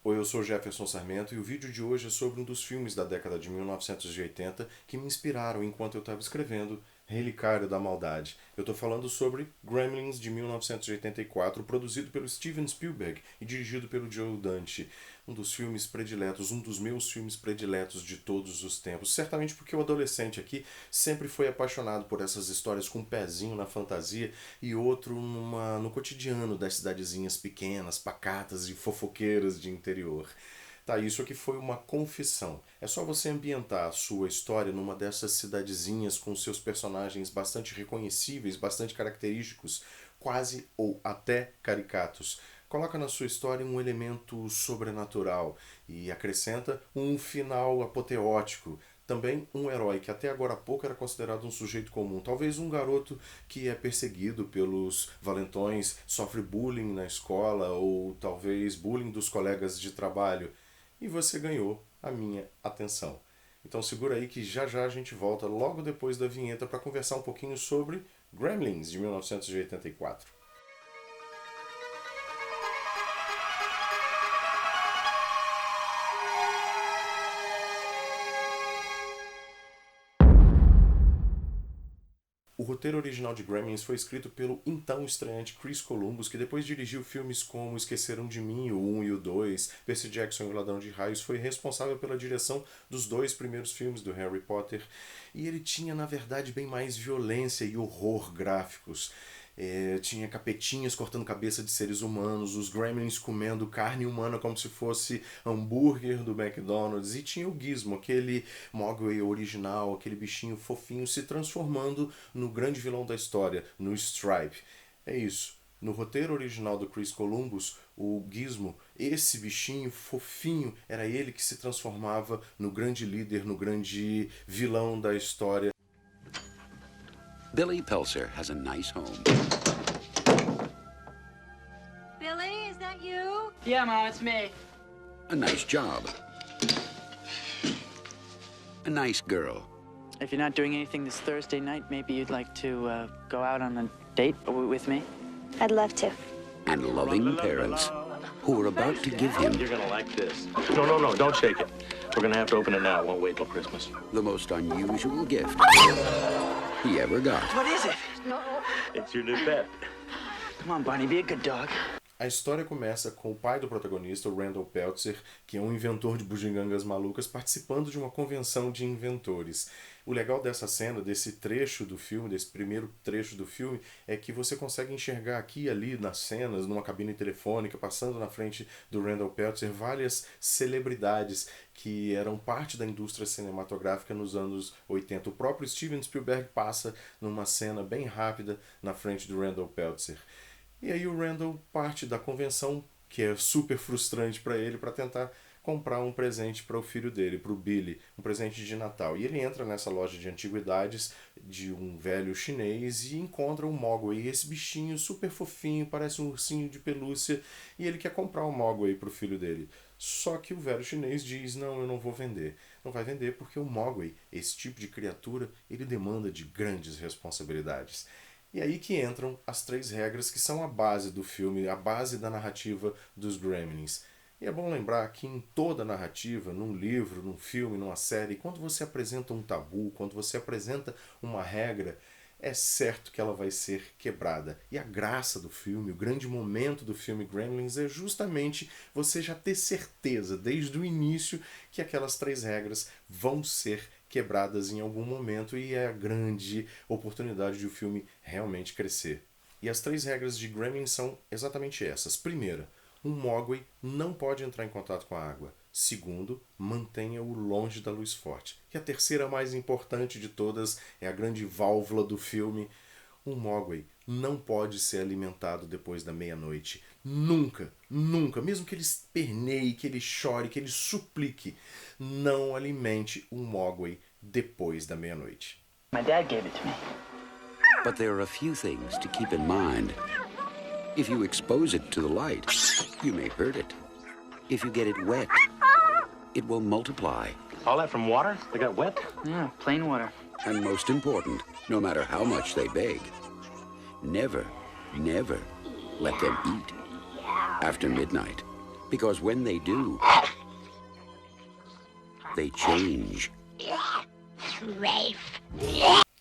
Oi, eu sou Jefferson Sarmento e o vídeo de hoje é sobre um dos filmes da década de 1980 que me inspiraram enquanto eu estava escrevendo Relicário da Maldade. Eu estou falando sobre Gremlins de 1984, produzido pelo Steven Spielberg e dirigido pelo Joe Dante. Um dos filmes prediletos, um dos meus filmes prediletos de todos os tempos. Certamente porque o adolescente aqui sempre foi apaixonado por essas histórias com um pezinho na fantasia e outro no cotidiano das cidadezinhas pequenas, pacatas e fofoqueiras de interior. Tá, isso aqui foi uma confissão. É só você ambientar a sua história numa dessas cidadezinhas com seus personagens bastante reconhecíveis, bastante característicos, quase ou até caricatos. Coloca na sua história um elemento sobrenatural e acrescenta um final apoteótico. Também um herói que até agora há pouco era considerado um sujeito comum. Talvez um garoto que é perseguido pelos valentões, sofre bullying na escola ou talvez bullying dos colegas de trabalho. E você ganhou a minha atenção. Então segura aí que já já a gente volta logo depois da vinheta para conversar um pouquinho sobre Gremlins de 1984. O roteiro original de Gremlins foi escrito pelo então estreante Chris Columbus, que depois dirigiu filmes como Esqueceram de Mim, o 1 e o 2, Percy Jackson e o Ladrão de Raios, foi responsável pela direção dos dois primeiros filmes do Harry Potter, e ele tinha, na verdade, bem mais violência e horror gráficos. Tinha capetinhas cortando cabeça de seres humanos, os gremlins comendo carne humana como se fosse hambúrguer do McDonald's, e tinha o Gizmo, aquele Mowgli original, aquele bichinho fofinho se transformando no grande vilão da história, no Stripe. É isso. No roteiro original do Chris Columbus, o Gizmo, esse bichinho fofinho, era ele que se transformava no grande líder, no grande vilão da história. Billy Peltzer has a nice home. Billy, is that you? Yeah, Mom, it's me. A nice job. A nice girl. If you're not doing anything this Thursday night, maybe you'd like to go out on a date with me? I'd love to. And loving parents who are about to give him You're gonna like this. No, don't shake it. We're gonna have to open it now. It won't wait till Christmas. the most unusual gift he ever got. What is it? It's your new pet. Come on, Barney, be a good dog. A história começa com o pai do protagonista, o Randall Peltzer, que é um inventor de bugigangas malucas, participando de uma convenção de inventores. O legal dessa cena, desse trecho do filme, desse primeiro trecho do filme, é que você consegue enxergar aqui e ali nas cenas, numa cabine telefônica, passando na frente do Randall Peltzer, várias celebridades que eram parte da indústria cinematográfica nos anos 80. O próprio Steven Spielberg passa numa cena bem rápida na frente do Randall Peltzer. E aí o Randall parte da convenção, que é super frustrante para ele, para tentar comprar um presente para o filho dele, para o Billy, um presente de Natal. E ele entra nessa loja de antiguidades de um velho chinês e encontra o Mowgli, esse bichinho super fofinho, parece um ursinho de pelúcia, e ele quer comprar o Mowgli para o filho dele. Só que o velho chinês diz, não, eu não vou vender. Não vai vender porque o Mowgli, esse tipo de criatura, ele demanda de grandes responsabilidades. E aí que entram as 3 regras que são a base do filme, a base da narrativa dos Gremlins. E é bom lembrar que em toda narrativa, num livro, num filme, numa série, quando você apresenta um tabu, quando você apresenta uma regra, é certo que ela vai ser quebrada. E a graça do filme, o grande momento do filme Gremlins é justamente você já ter certeza, desde o início, que aquelas 3 regras vão ser quebradas em algum momento, e é a grande oportunidade de o filme realmente crescer. E as 3 regras de Gremlins são exatamente essas. Primeira, um Mowgli não pode entrar em contato com a água. Segundo, mantenha-o longe da luz forte. E a terceira, mais importante de todas, é a grande válvula do filme. Um Mowgli não pode ser alimentado depois da meia-noite. Nunca, nunca, mesmo que ele esperneie, que ele chore, que ele suplique, não alimente um Mowgli depois da meia-noite. My dad gave it to me. But there are a few things to keep in mind. If you expose it to the light, you may hurt it. If you get it wet, it will multiply. All that from water? They got wet? Yeah, plain water. And most important, no matter how much they beg, never, never let them eat after midnight. Because when they do, they change.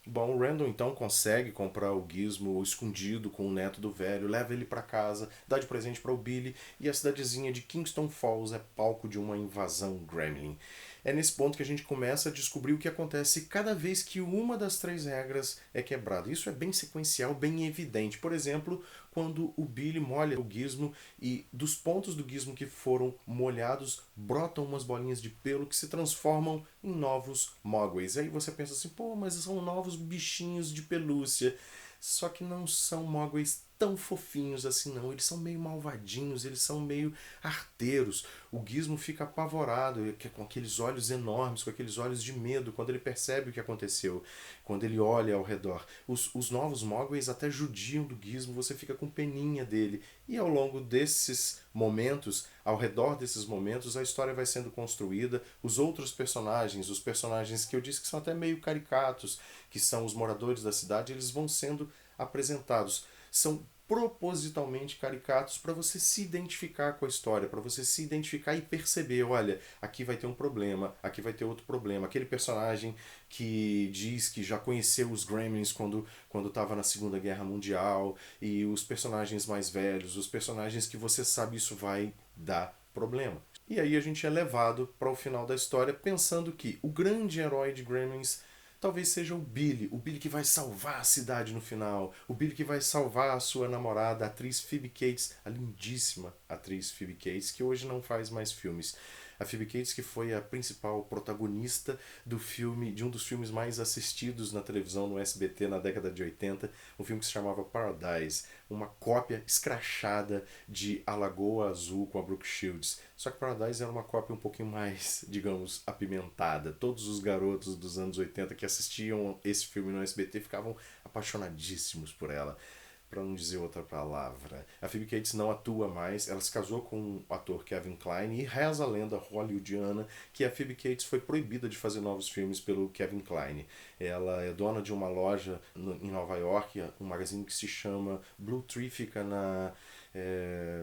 Bom, o Randall então consegue comprar o Gizmo escondido com o neto do velho, leva ele para casa, dá de presente para o Billy e a cidadezinha de Kingston Falls é palco de uma invasão Gremlin. É nesse ponto que a gente começa a descobrir o que acontece cada vez que uma das 3 regras é quebrada. Isso é bem sequencial, bem evidente. Por exemplo, quando o Billy molha o Gizmo e dos pontos do Gizmo que foram molhados brotam umas bolinhas de pelo que se transformam em novos Mogways. Aí você pensa assim, pô, mas são novos bichinhos de pelúcia. Só que não são Mogways tão fofinhos assim não, eles são meio malvadinhos, eles são meio arteiros. O Gizmo fica apavorado, com aqueles olhos enormes, com aqueles olhos de medo, quando ele percebe o que aconteceu, quando ele olha ao redor. Os novos Mogways até judiam do Gizmo, você fica com peninha dele. E ao longo desses momentos, ao redor desses momentos, a história vai sendo construída, os outros personagens, os personagens que eu disse que são até meio caricatos, que são os moradores da cidade, eles vão sendo apresentados. São propositalmente caricatos para você se identificar com a história, para você se identificar e perceber, olha, aqui vai ter um problema, aqui vai ter outro problema. Aquele personagem que diz que já conheceu os Gremlins quando estava na Segunda Guerra Mundial, e os personagens mais velhos, os personagens que você sabe isso vai dar problema. E aí a gente é levado para o final da história pensando que o grande herói de Gremlins talvez seja o Billy que vai salvar a cidade no final, o Billy que vai salvar a sua namorada, a atriz Phoebe Cates, a lindíssima atriz Phoebe Cates, que hoje não faz mais filmes. A Phoebe Cates, que foi a principal protagonista do filme, de um dos filmes mais assistidos na televisão no SBT na década de 80, um filme que se chamava Paradise, uma cópia escrachada de A Lagoa Azul com a Brooke Shields. Só que Paradise era uma cópia um pouquinho mais, digamos, apimentada. Todos os garotos dos anos 80 que assistiam esse filme no SBT ficavam apaixonadíssimos por ela, para não dizer outra palavra. A Phoebe Cates não atua mais, ela se casou com o ator Kevin Kline e reza a lenda hollywoodiana que a Phoebe Cates foi proibida de fazer novos filmes pelo Kevin Kline. Ela é dona de uma loja em Nova York, um magazine que se chama Blue Tree, fica na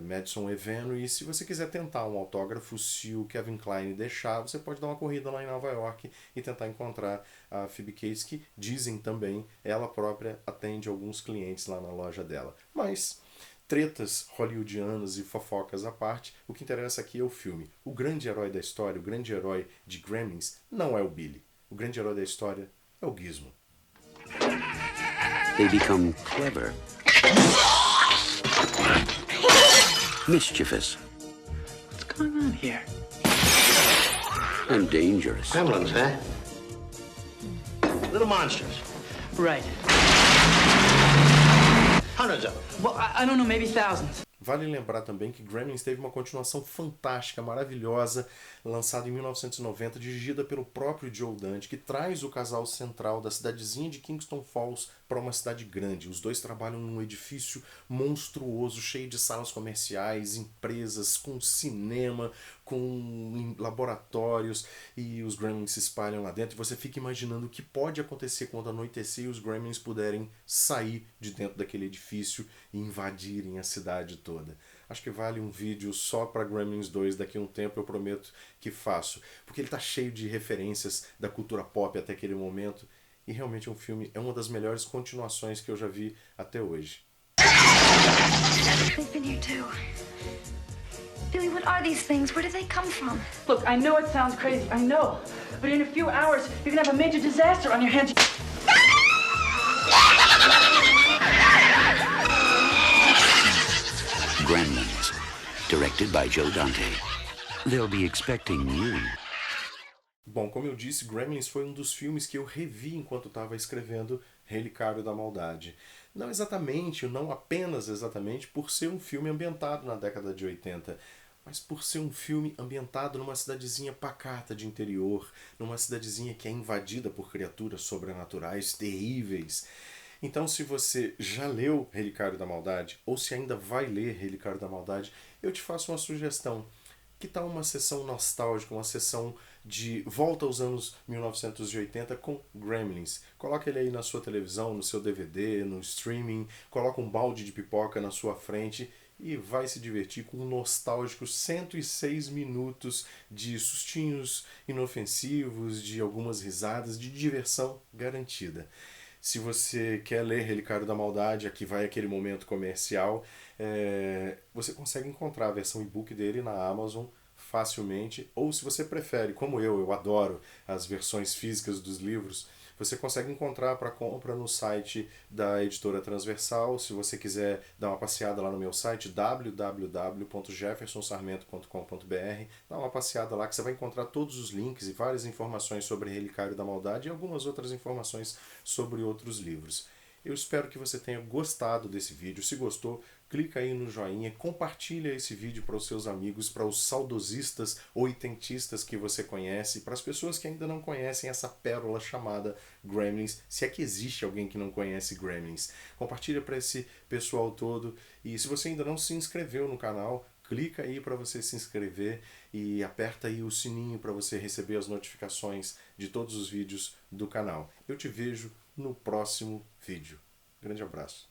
Madison Avenue, e se você quiser tentar um autógrafo, se o Kevin Kline deixar, você pode dar uma corrida lá em Nova York e tentar encontrar a Phoebe Cates, que dizem também, ela própria atende alguns clientes lá na loja dela. Mas tretas hollywoodianas e fofocas à parte, o que interessa aqui é o filme. O grande herói da história, o grande herói de Gremlins, não é o Billy. O grande herói da história é o Gizmo. They become clever, mischievous, What's going on here? and dangerous. Gremlins, huh? Little monsters. Right. Hundreds of them. Well, I don't know, maybe thousands. Vale lembrar também que Gremlins teve uma continuação fantástica, maravilhosa, lançada em 1990, dirigida pelo próprio Joe Dante, que traz o casal central da cidadezinha de Kingston Falls para uma cidade grande. Os dois trabalham num edifício monstruoso, cheio de salas comerciais, empresas, com cinema, com laboratórios, e os Gremlins se espalham lá dentro. E você fica imaginando o que pode acontecer quando anoitecer e os Gremlins puderem sair de dentro daquele edifício e invadirem a cidade toda. Acho que vale um vídeo só para Gremlins 2 daqui a um tempo, eu prometo que faço. Porque ele está cheio de referências da cultura pop até aquele momento. E realmente é um filme, é uma das melhores continuações que eu já vi até hoje. They've been here too. Billy, what are these things? Where did they come from? Look, I know it sounds crazy, I know. But in a few hours, you're gonna have a major disaster on your hands. Gremlins, directed by Joe Dante. They'll be expecting you. Bom, como eu disse, Gremlins foi um dos filmes que eu revi enquanto estava escrevendo Relicário da Maldade. Não exatamente, não apenas exatamente por ser um filme ambientado na década de 80, mas por ser um filme ambientado numa cidadezinha pacata de interior, numa cidadezinha que é invadida por criaturas sobrenaturais terríveis. Então, se você já leu Relicário da Maldade, ou se ainda vai ler Relicário da Maldade, eu te faço uma sugestão. Que tal uma sessão nostálgica, uma sessão de volta aos anos 1980 com Gremlins? Coloca ele aí na sua televisão, no seu DVD, no streaming, coloca um balde de pipoca na sua frente e vai se divertir com um nostálgico 106 minutos de sustinhos inofensivos, de algumas risadas, de diversão garantida. Se você quer ler Relicário da Maldade, aqui vai aquele momento comercial, você consegue encontrar a versão e-book dele na Amazon facilmente, ou se você prefere, como eu adoro as versões físicas dos livros, você consegue encontrar para compra no site da editora Transversal. Se você quiser dar uma passeada lá no meu site, www.jeffersonsarmento.com.br, dá uma passeada lá que você vai encontrar todos os links e várias informações sobre Relicário da Maldade e algumas outras informações sobre outros livros. Eu espero que você tenha gostado desse vídeo. Se gostou, clica aí no joinha, compartilha esse vídeo para os seus amigos, para os saudosistas oitentistas que você conhece, para as pessoas que ainda não conhecem essa pérola chamada Gremlins, se é que existe alguém que não conhece Gremlins. Compartilha para esse pessoal todo, e se você ainda não se inscreveu no canal, clica aí para você se inscrever e aperta aí o sininho para você receber as notificações de todos os vídeos do canal. Eu te vejo no próximo vídeo. Grande abraço.